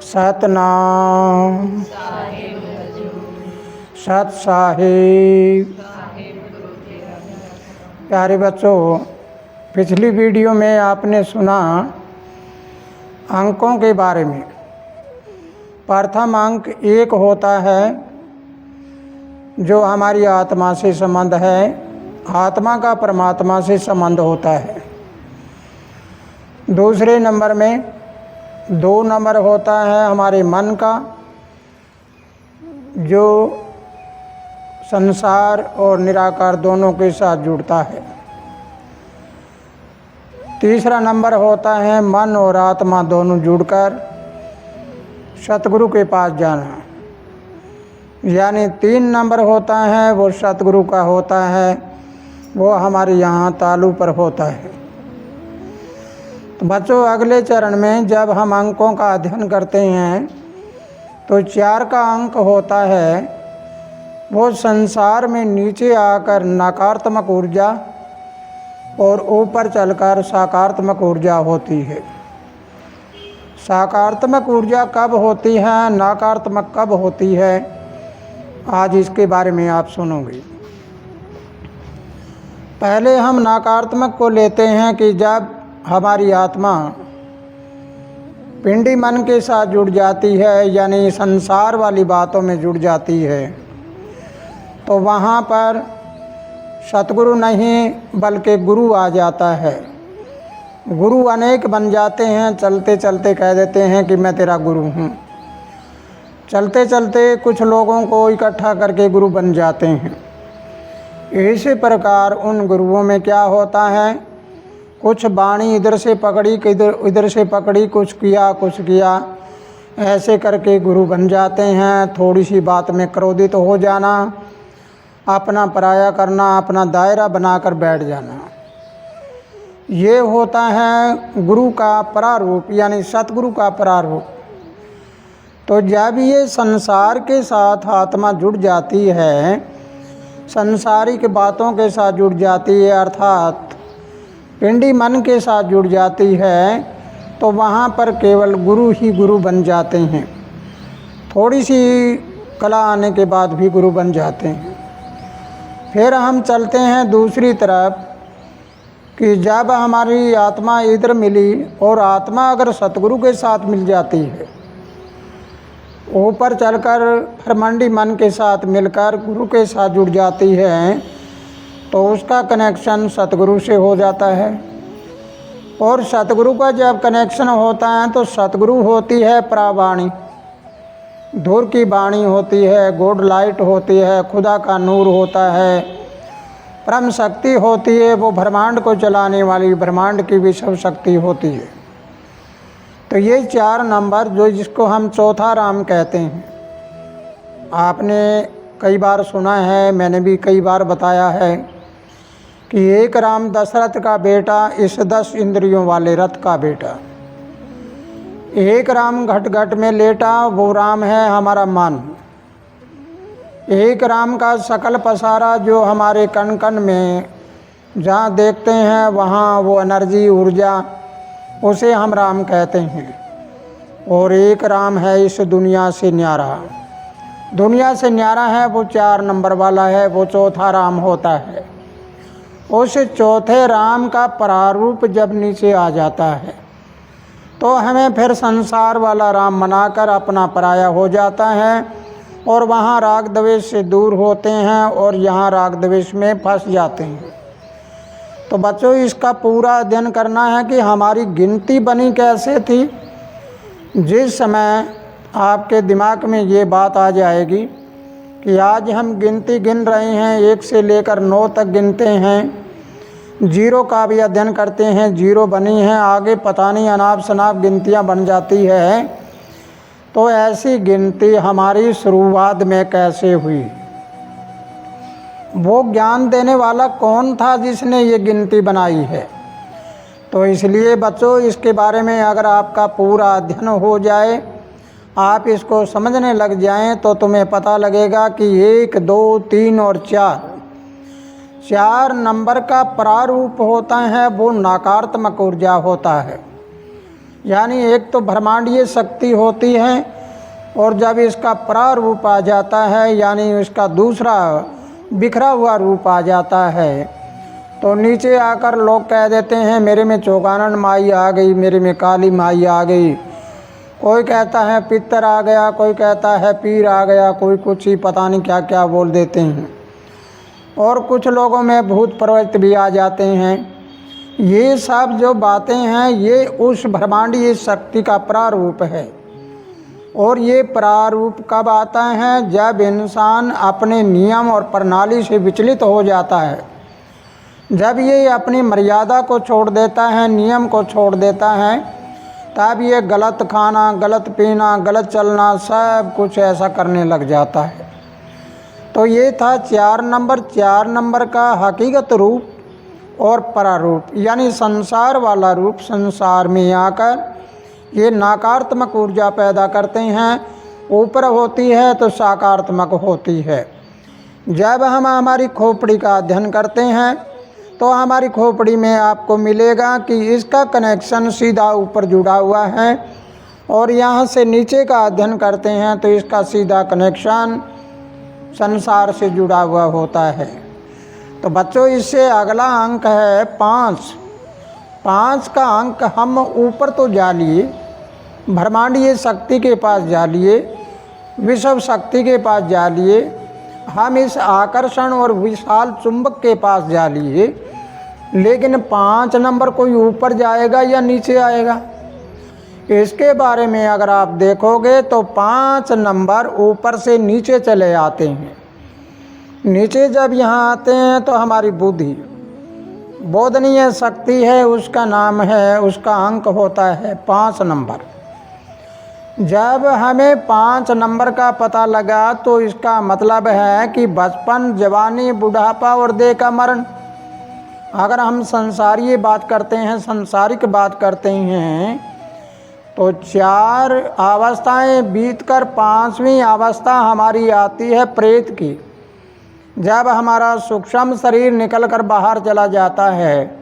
सतनाम सत साहिब। प्यारे बच्चों, पिछली वीडियो में आपने सुना अंकों के बारे में। प्रथम अंक 1 होता है जो हमारी आत्मा से संबंध है, आत्मा का परमात्मा से संबंध होता है। दूसरे नंबर में 2 नंबर होता है हमारे मन का, जो संसार और निराकार दोनों के साथ जुड़ता है। तीसरा नंबर होता है मन और आत्मा दोनों जुड़कर सतगुरु के पास जाना। यानी 3 नंबर होता है वो सतगुरु का होता है, वो हमारे यहाँ तालू पर होता है। तो बच्चों, अगले चरण में जब हम अंकों का अध्ययन करते हैं तो 4 का अंक होता है वो संसार में नीचे आकर नकारात्मक ऊर्जा और ऊपर चलकर सकारात्मक ऊर्जा होती है। सकारात्मक ऊर्जा कब होती है, नकारात्मक कब होती है, आज इसके बारे में आप सुनोगे। पहले हम नकारात्मक को लेते हैं कि जब हमारी आत्मा पिंडी मन के साथ जुड़ जाती है, यानी संसार वाली बातों में जुड़ जाती है, तो वहाँ पर सतगुरु नहीं बल्कि गुरु आ जाता है। गुरु अनेक बन जाते हैं, चलते चलते कह देते हैं कि मैं तेरा गुरु हूँ। चलते चलते कुछ लोगों को इकट्ठा करके गुरु बन जाते हैं। इसी प्रकार उन गुरुओं में क्या होता है, कुछ वाणी इधर से पकड़ी, इधर से पकड़ी, कुछ किया, ऐसे करके गुरु बन जाते हैं। थोड़ी सी बात में क्रोधित हो जाना, अपना पराया करना, अपना दायरा बनाकर बैठ जाना, ये होता है गुरु का प्रारूप, यानी सतगुरु का प्रारूप। तो जब ये संसार के साथ आत्मा जुड़ जाती है, संसारिक बातों के साथ जुड़ जाती है, अर्थात पिंडी मन के साथ जुड़ जाती है, तो वहाँ पर केवल गुरु ही गुरु बन जाते हैं। थोड़ी सी कला आने के बाद भी गुरु बन जाते हैं। फिर हम चलते हैं दूसरी तरफ कि जब हमारी आत्मा इधर मिली और आत्मा अगर सतगुरु के साथ मिल जाती है, ऊपर चलकर ब्रह्मांडी मन के साथ मिलकर गुरु के साथ जुड़ जाती है, तो उसका कनेक्शन सतगुरु से हो जाता है। और सतगुरु का जब कनेक्शन होता है तो सतगुरु होती है प्रावाणी, धूर की वाणी होती है, गॉड लाइट होती है, खुदा का नूर होता है, परम शक्ति होती है, वो ब्रह्मांड को चलाने वाली ब्रह्मांड की विश्व शक्ति होती है। तो ये 4 नंबर जो जिसको हम चौथा राम कहते हैं, आपने कई बार सुना है, मैंने भी कई बार बताया है कि एक राम दशरथ का बेटा, इस 10 इंद्रियों वाले रथ का बेटा। एक राम घट घट में लेटा, वो राम है हमारा मन। एक राम का सकल पसारा जो हमारे कण कण में जहाँ देखते हैं वहाँ वो एनर्जी, ऊर्जा, उसे हम राम कहते हैं। और एक राम है इस दुनिया से न्यारा। दुनिया से न्यारा है वो 4 नंबर वाला है, वो चौथा राम होता है। उस चौथे राम का प्रारूप जब नीचे आ जाता है तो हमें फिर संसार वाला राम मनाकर अपना पराया हो जाता है, और वहाँ राग द्वेष से दूर होते हैं और यहाँ राग द्वेष में फंस जाते हैं। तो बच्चों, इसका पूरा अध्ययन करना है कि हमारी गिनती बनी कैसे थी। जिस समय आपके दिमाग में ये बात आ जाएगी कि आज हम गिनती गिन रहे हैं, 1 से लेकर 9 तक गिनते हैं, 0 का भी अध्ययन करते हैं, 0 बनी है, आगे पता नहीं अनाप शनाप गिनतियाँ बन जाती है। तो ऐसी गिनती हमारी शुरुआत में कैसे हुई, वो ज्ञान देने वाला कौन था जिसने ये गिनती बनाई है। तो इसलिए बच्चों, इसके बारे में अगर आपका पूरा अध्ययन हो जाए, आप इसको समझने लग जाएं, तो तुम्हें पता लगेगा कि 1, 2, 3 और 4 नंबर का प्रारूप होता है, वो नकारात्मक ऊर्जा होता है। यानी एक तो ब्रह्मांडीय शक्ति होती है, और जब इसका प्रारूप आ जाता है यानी इसका दूसरा बिखरा हुआ रूप आ जाता है, तो नीचे आकर लोग कह देते हैं मेरे में चौगानन माई आ गई, मेरे में काली माई आ गई। कोई कहता है पितर आ गया, कोई कहता है पीर आ गया, कोई कुछ ही पता नहीं क्या क्या बोल देते हैं। और कुछ लोगों में भूत प्रेत भी आ जाते हैं। ये सब जो बातें हैं ये उस ब्रह्मांडीय शक्ति का प्रारूप है। और ये प्रारूप कब आता है? जब इंसान अपने नियम और प्रणाली से विचलित हो जाता है, जब ये अपनी मर्यादा को छोड़ देता है, नियम को छोड़ देता है, तब ये गलत खाना, गलत पीना, गलत चलना, सब कुछ ऐसा करने लग जाता है। तो ये था 4 नंबर। 4 नंबर का हकीकत रूप और परारूप, यानी संसार वाला रूप संसार में आकर ये नकारात्मक ऊर्जा पैदा करते हैं। ऊपर होती है तो सकारात्मक होती है। जब हम हमारी खोपड़ी का अध्ययन करते हैं तो हमारी खोपड़ी में आपको मिलेगा कि इसका कनेक्शन सीधा ऊपर जुड़ा हुआ है, और यहाँ से नीचे का अध्ययन करते हैं तो इसका सीधा कनेक्शन संसार से जुड़ा हुआ होता है। तो बच्चों, इससे अगला अंक है 5। 5 का अंक हम ऊपर तो जा लिए, ब्रह्मांडीय शक्ति के पास जा लिए, विश्व शक्ति के पास जा लिए, हम इस आकर्षण और विशाल चुंबक के पास जा लिए, लेकिन 5 नंबर कोई ऊपर जाएगा या नीचे आएगा? इसके बारे में अगर आप देखोगे तो 5 नंबर ऊपर से नीचे चले आते हैं। नीचे जब यहाँ आते हैं तो हमारी बुद्धि, बोधनीय शक्ति है, उसका नाम है, उसका अंक होता है 5 नंबर। जब हमें 5 नंबर का पता लगा तो इसका मतलब है कि बचपन, जवानी, बुढ़ापा और देह का मरण। अगर हम संसारीय बात करते हैं, संसारिक बात करते हैं, तो 4 अवस्थाएं बीतकर 5वीं अवस्था हमारी आती है प्रेत की। जब हमारा सूक्ष्म शरीर निकलकर बाहर चला जाता है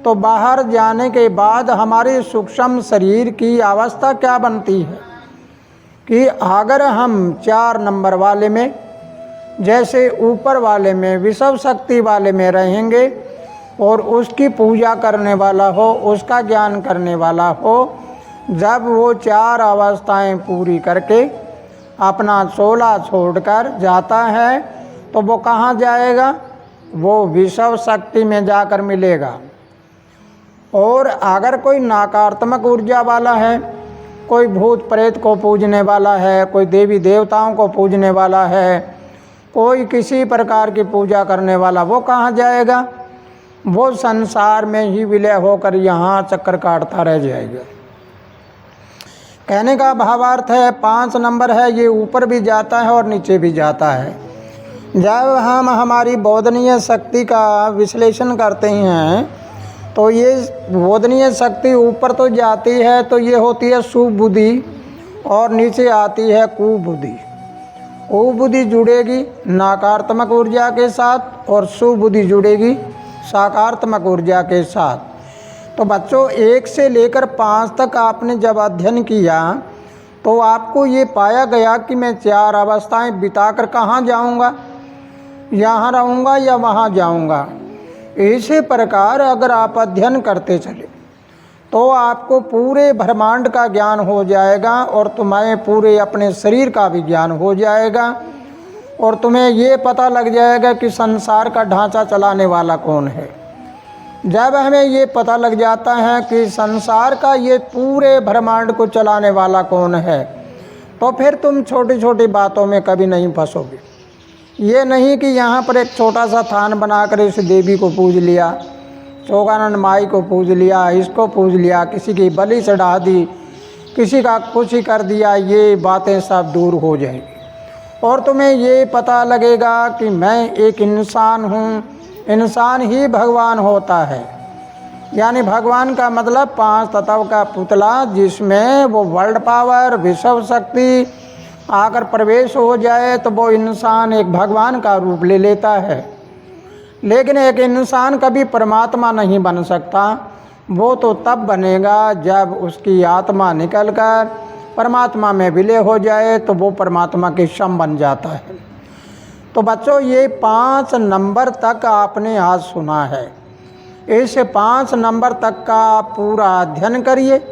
तो बाहर जाने के बाद हमारे सूक्ष्म शरीर की अवस्था क्या बनती है कि अगर हम 4 नंबर वाले में, जैसे ऊपर वाले में, विश्व शक्ति वाले में रहेंगे और उसकी पूजा करने वाला हो, उसका ज्ञान करने वाला हो, जब वो 4 अवस्थाएं पूरी करके अपना 16 छोड़कर जाता है तो वो कहाँ जाएगा? वो विश्व शक्ति में जाकर मिलेगा। और अगर कोई नकारात्मक ऊर्जा वाला है, कोई भूत प्रेत को पूजने वाला है, कोई देवी देवताओं को पूजने वाला है, कोई किसी प्रकार की पूजा करने वाला, वो कहाँ जाएगा? वो संसार में ही विलय होकर यहाँ चक्कर काटता रह जाएगा। कहने का भावार्थ है 5 नंबर है, ये ऊपर भी जाता है और नीचे भी जाता है। जब हम हमारी बोधनीय शक्ति का विश्लेषण करते हैं तो ये बोधनीय शक्ति ऊपर तो जाती है तो ये होती है सुबुद्धि, और नीचे आती है कुबुद्धि। कुबुद्धि जुड़ेगी नकारात्मक ऊर्जा के साथ और सुबुद्धि जुड़ेगी सकारात्मक ऊर्जा के साथ। तो बच्चों, 1 से लेकर 5 तक आपने जब अध्ययन किया तो आपको ये पाया गया कि मैं 4 अवस्थाएं बिताकर कहाँ जाऊँगा, यहाँ रहूँगा या वहाँ जाऊँगा। इसी प्रकार अगर आप अध्ययन करते चले तो आपको पूरे ब्रह्मांड का ज्ञान हो जाएगा और तुम्हें पूरे अपने शरीर का भी ज्ञान हो जाएगा, और तुम्हें ये पता लग जाएगा कि संसार का ढांचा चलाने वाला कौन है। जब हमें ये पता लग जाता है कि संसार का ये पूरे ब्रह्मांड को चलाने वाला कौन है, तो फिर तुम छोटी छोटी बातों में कभी नहीं फंसोगे। ये नहीं कि यहाँ पर एक छोटा सा थान बनाकर इस देवी को पूज लिया, चौगानन माई को पूज लिया, इसको पूज लिया, किसी की बलि चढ़ा दी, किसी का कुछ ही कर दिया, ये बातें सब दूर हो जाएंगी और तुम्हें ये पता लगेगा कि मैं एक इंसान हूँ। इंसान ही भगवान होता है, यानी भगवान का मतलब 5 तत्व का पुतला, जिसमें वो वर्ल्ड पावर, विश्व शक्ति आकर प्रवेश हो जाए तो वो इंसान एक भगवान का रूप ले लेता है। लेकिन एक इंसान कभी परमात्मा नहीं बन सकता, वो तो तब बनेगा जब उसकी आत्मा निकलकर परमात्मा में विलय हो जाए, तो वो परमात्मा के सम बन जाता है। तो बच्चों, ये 5 नंबर तक आपने आज सुना है। इस 5 नंबर तक का पूरा अध्ययन करिए,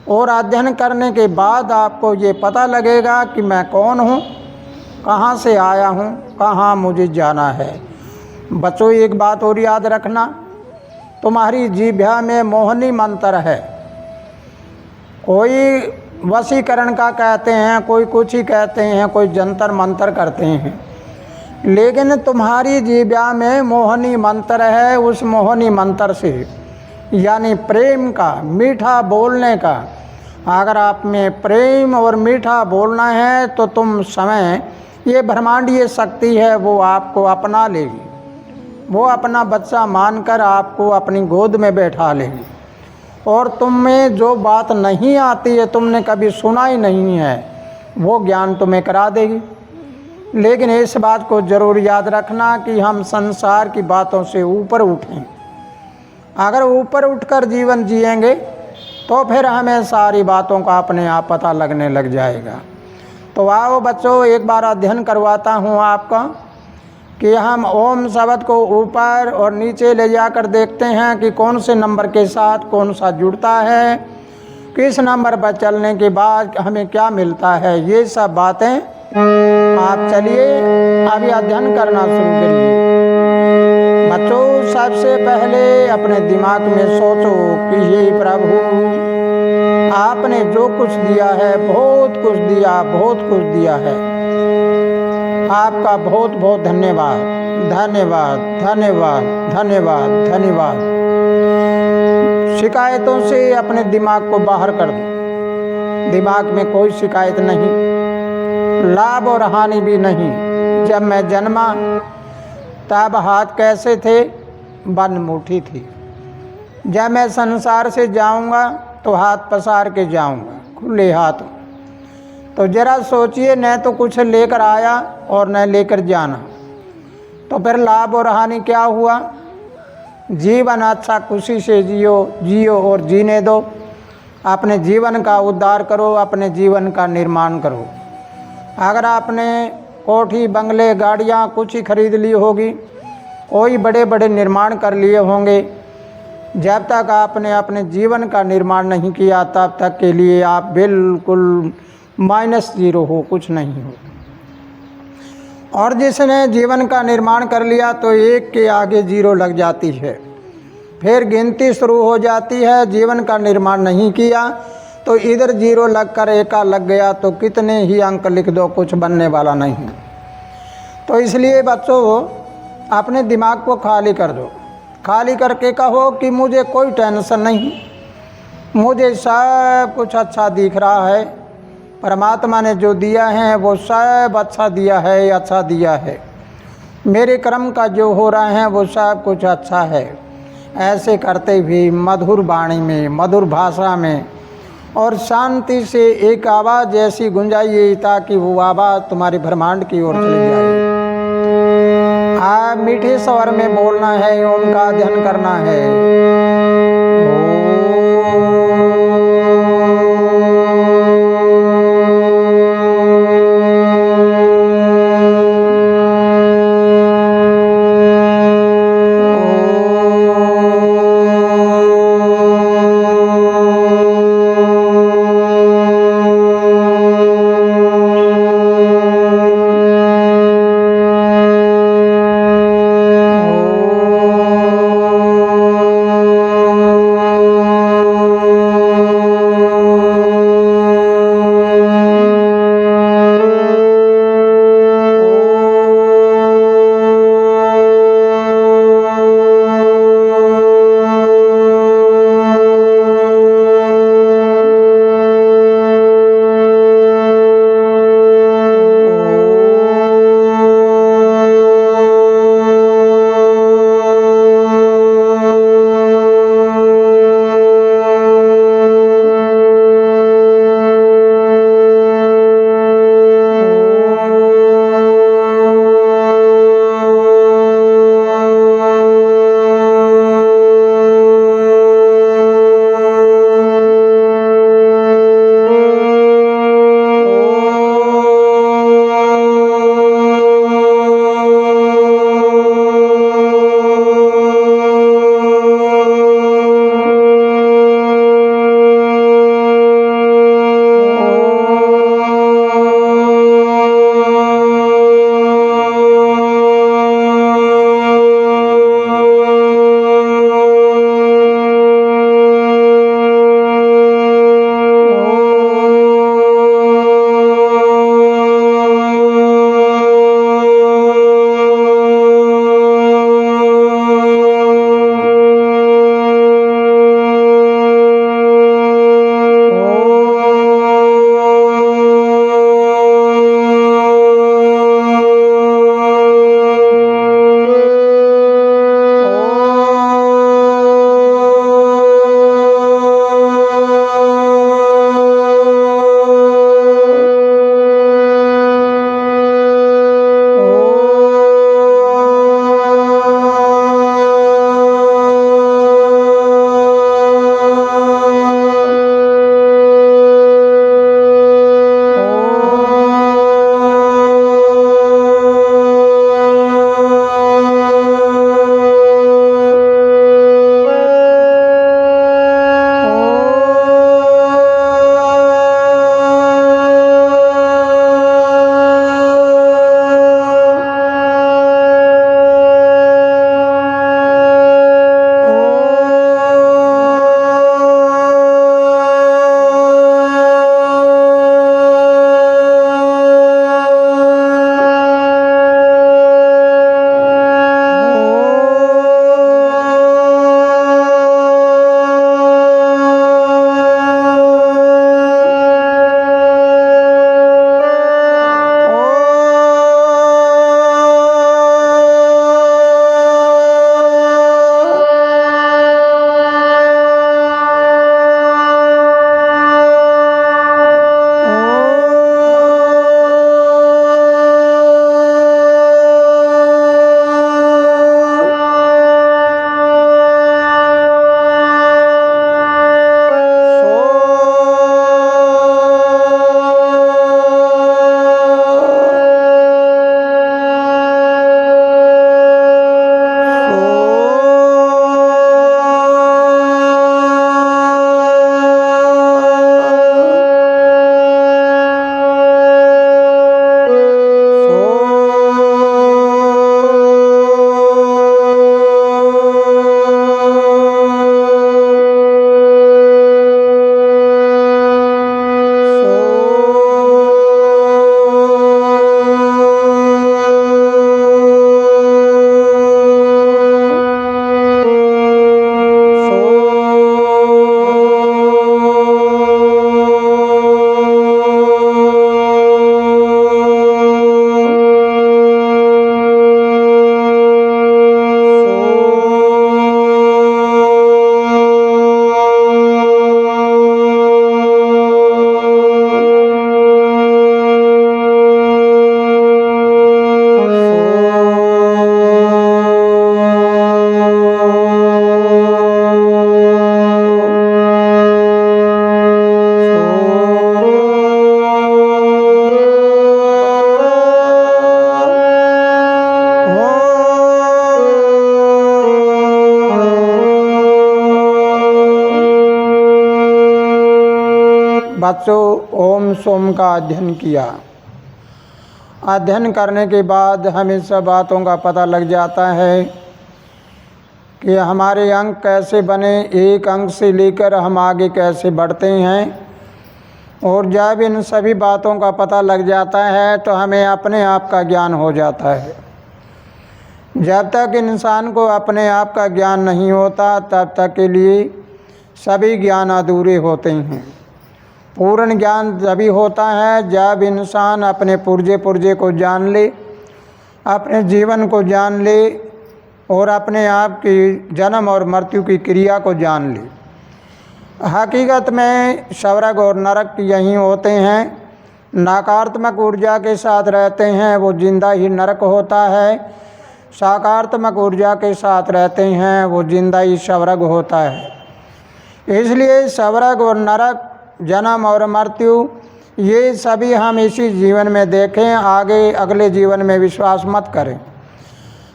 और अध्ययन करने के बाद आपको ये पता लगेगा कि मैं कौन हूँ, कहाँ से आया हूँ, कहाँ मुझे जाना है। बच्चों, एक बात और याद रखना, तुम्हारी जीभा में मोहनी मंत्र है। कोई वशीकरण का कहते हैं, कोई कुछ ही कहते हैं, कोई जंतर मंतर करते हैं, लेकिन तुम्हारी जीभा में मोहनी मंत्र है। उस मोहनी मंत्र से, यानी प्रेम का, मीठा बोलने का, अगर आप में प्रेम और मीठा बोलना है तो तुम समय, ये ब्रह्मांडीय शक्ति है, वो आपको अपना लेगी। वो अपना बच्चा मानकर आपको अपनी गोद में बैठा लेगी, और तुम में जो बात नहीं आती है, तुमने कभी सुना ही नहीं है, वो ज्ञान तुम्हें करा देगी। लेकिन इस बात को ज़रूर याद रखना कि हम संसार की बातों से ऊपर उठें। अगर ऊपर उठकर जीवन जिएंगे तो फिर हमें सारी बातों का अपने आप पता लगने लग जाएगा। तो आओ बच्चों, एक बार अध्ययन करवाता हूँ आपका कि हम ओम शब्द को ऊपर और नीचे ले जाकर देखते हैं कि कौन से नंबर के साथ कौन सा जुड़ता है, किस नंबर पर चलने के बाद हमें क्या मिलता है। ये सब बातें आप चलिए अभी अध्ययन करना शुरू करिए। बच्चों, सबसे पहले अपने दिमाग में सोचो कि हे प्रभु, आपने जो कुछ दिया है, बहुत कुछ दिया, बहुत कुछ दिया है। आपका बहुत बहुत धन्यवाद, धन्यवाद, धन्यवाद, धन्यवाद, धन्यवाद। शिकायतों से अपने दिमाग को बाहर कर दो। दिमाग में कोई शिकायत नहीं, लाभ और हानि भी नहीं। जब मैं जन्मा तब हाथ कैसे थे, बन मुट्ठी थी। जब मैं संसार से जाऊंगा तो हाथ पसार के जाऊंगा, खुले हाथ। तो जरा सोचिए, न तो कुछ लेकर आया और न लेकर जाना, तो फिर लाभ और हानि क्या हुआ। जीवन अच्छा खुशी से जियो और जीने दो। अपने जीवन का उद्धार करो, अपने जीवन का निर्माण करो। अगर आपने कोठी, बंगले, गाड़ियाँ कुछ ही खरीद ली होगी, कोई बड़े बड़े निर्माण कर लिए होंगे, जब तक आपने अपने जीवन का निर्माण नहीं किया तब तक के लिए आप बिल्कुल -0 हो, कुछ नहीं हो। और जिसने जीवन का निर्माण कर लिया तो 1 के आगे 0 लग जाती है, फिर गिनती शुरू हो जाती है। जीवन का निर्माण नहीं किया तो इधर 0 लगकर 1 लग गया, तो कितने ही अंक लिख दो, कुछ बनने वाला नहीं। तो इसलिए बच्चों, अपने दिमाग को खाली कर दो। खाली करके कहो कि मुझे कोई टेंशन नहीं, मुझे सब कुछ अच्छा दिख रहा है। परमात्मा ने जो दिया है वो सब अच्छा दिया है, अच्छा दिया है। मेरे कर्म का जो हो रहा है वो सब कुछ अच्छा है। ऐसे करते भी मधुर वाणी में, मधुर भाषा में और शांति से एक आवाज़ ऐसी गुंजाइए ताकि वो आवाज़ तुम्हारे ब्रह्मांड की ओर चली जाए। मीठे स्वर में बोलना है, ओम का अध्ययन करना है। बच्चों ओम सोम का अध्ययन किया। अध्ययन करने के बाद हमें सब बातों का पता लग जाता है कि हमारे अंक कैसे बने, एक अंक से लेकर हम आगे कैसे बढ़ते हैं। और जब इन सभी बातों का पता लग जाता है तो हमें अपने आप का ज्ञान हो जाता है। जब तक इंसान को अपने आप का ज्ञान नहीं होता तब तक के लिए सभी ज्ञान अधूरे होते हैं। पूर्ण ज्ञान तभी होता है जब इंसान अपने पुर्जे को जान ले, अपने जीवन को जान ले और अपने आप की जन्म और मृत्यु की क्रिया को जान ले। हकीकत में स्वर्ग और नरक यहीं होते हैं। नकारात्मक ऊर्जा के साथ रहते हैं वो जिंदा ही नरक होता है, सकारात्मक ऊर्जा के साथ रहते हैं वो जिंदा ही स्वर्ग होता है। इसलिए स्वर्ग और नरक, जन्म और मृत्यु, ये सभी हम इसी जीवन में देखें। आगे अगले जीवन में विश्वास मत करें,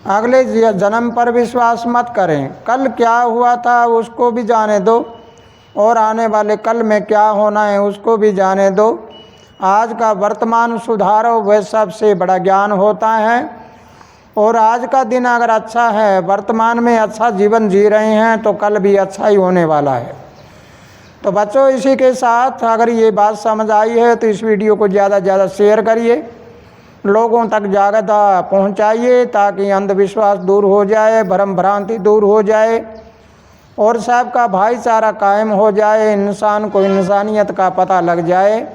अगले जन्म पर विश्वास मत करें। कल क्या हुआ था उसको भी जाने दो और आने वाले कल में क्या होना है उसको भी जाने दो। आज का वर्तमान सुधारो, वह सबसे बड़ा ज्ञान होता है। और आज का दिन अगर अच्छा है, वर्तमान में अच्छा जीवन जी रहे हैं तो कल भी अच्छा ही होने वाला है। तो बच्चों इसी के साथ अगर ये बात समझ आई है तो इस वीडियो को ज़्यादा से ज़्यादा शेयर करिए, लोगों तक जागरूकता पहुंचाइए ताकि अंधविश्वास दूर हो जाए, भ्रम भ्रांति दूर हो जाए और सबका भाईचारा कायम हो जाए, इंसान को इंसानियत का पता लग जाए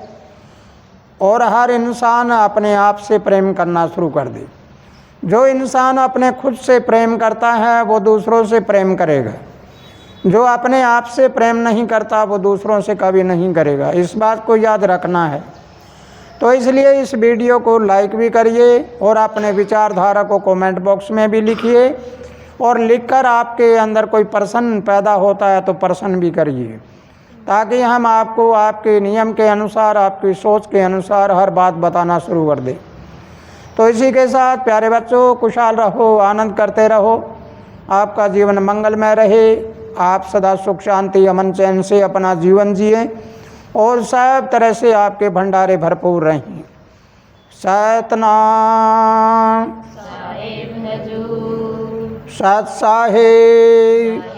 और हर इंसान अपने आप से प्रेम करना शुरू कर दे। जो इंसान अपने खुद से प्रेम करता है वो दूसरों से प्रेम करेगा, जो अपने आप से प्रेम नहीं करता वो दूसरों से कभी नहीं करेगा। इस बात को याद रखना है। तो इसलिए इस वीडियो को लाइक भी करिए और अपने विचारधारा को कमेंट बॉक्स में भी लिखिए और लिखकर आपके अंदर कोई प्रश्न पैदा होता है तो प्रश्न भी करिए ताकि हम आपको आपके नियम के अनुसार, आपकी सोच के अनुसार हर बात बताना शुरू कर दें। तो इसी के साथ प्यारे बच्चों खुशहाल रहो, आनंद करते रहो, आपका जीवन मंगलमय रहे, आप सदा सुख शांति अमन चैन से अपना जीवन जिए और सब तरह से आपके भंडारे भरपूर रहें। सतनाम सत साहेब।